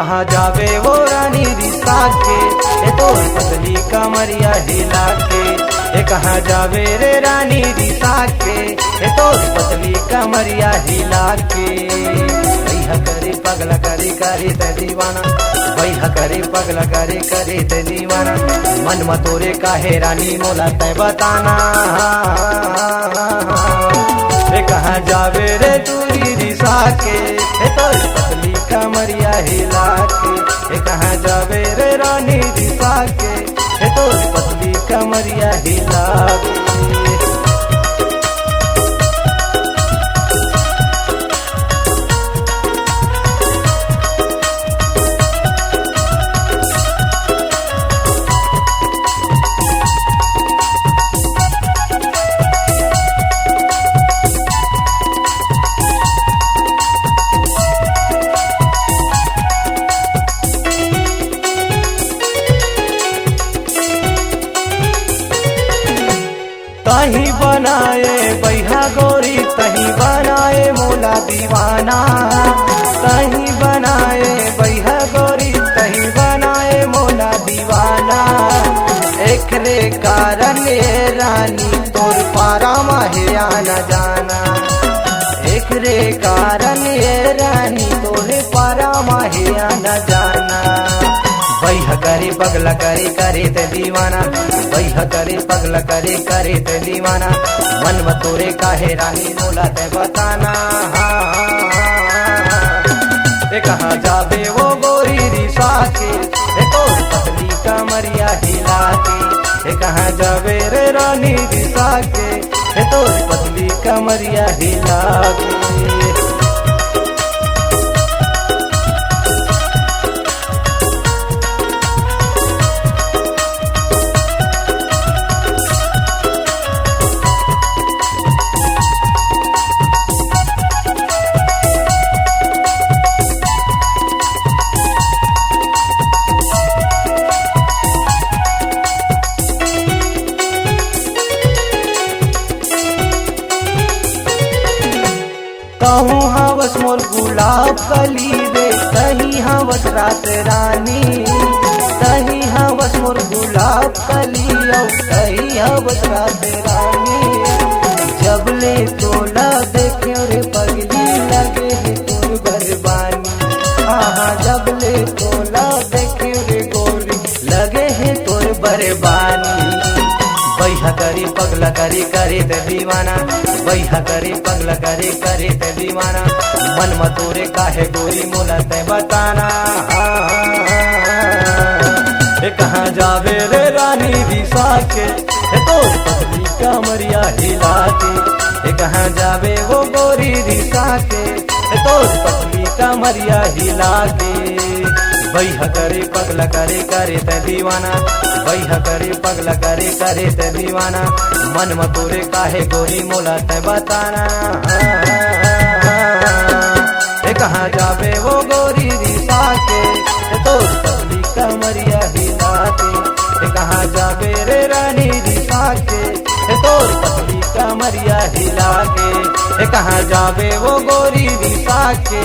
कहाँ जावे वो रानी रिसा के, तो पतली कमरिया हिला के। कहाँ जावे रे रानी रिसा के, तो पतली कमरिया हिला के। भैया करे पगला करे करे ते दीवाना, भैया करे पगला करे करे ते दीवाना। मन में तोरे काहे रानी मोला तय बताना। कहाँ जावे रे तूरी रिसा के, तो पतली कमरिया हिला के। कहाँ जावे रे रानी रिसा के, तो पतली कमरिया हिला के। तही बनाए बैहा गोरी, तही बनाए मोला दीवाना। तही बनाए बैहा गोरी, तही बनाए मोला दीवाना। एक रे कारण ये रानी तोर पारा माहे आना जाना। एक रे कारण ये रानी तोरे पारा माहे आना जाना। भैया करे पगला करे करे ते दीवाना, भैया करे पगला करे करे ते दीवाना। मन में तोरे काहे रानी मोला ते बताना। कहाँ जावे वो गोरी रिसा के, तो पतली कमरिया हिला के। कहाँ जावे रे रानी रिसा के, तो पतली कमरिया हिला के। कहूँ हवस मोर गुलाब कली रे, तही हवस रात रानी। तही हवस मोर गुलाब कली, तही हवस रात रानी। जब ले तोला देखे रे पगली, लगे है तोर बरबानी। हाँ जब ले तोला देखे रे गोरी, लगे है तोर बरबानी। भैया करे पगला करे करे ते दीवाना, भैया करे पगला करे करे ते दीवाना। मन में तोरे काहे गोरी मोला ते बताना। कहाँ जावे रे रानी रिसा के, तो पतली कमरिया हिला के। कहाँ जावे वो गोरी रिसा के, तो पतली कमरिया हिला के। भैया करे पगला करे करे ते दीवाना, भैया करे पगला करे करे ते दीवाना। मन में तोरे काहे गोरी मोला ते बताना। कहाँ जावे वो गोरी रिसा के, तो पतली कमरिया हिला के। कहाँ जावे रे रानी रिसा के, तो पतली कमरिया हिला के। कहाँ जावे वो गोरी रिसा के,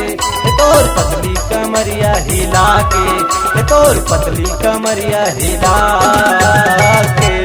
तोर पतली कमरिया हिला के। तोर पतली कमरिया हिला के।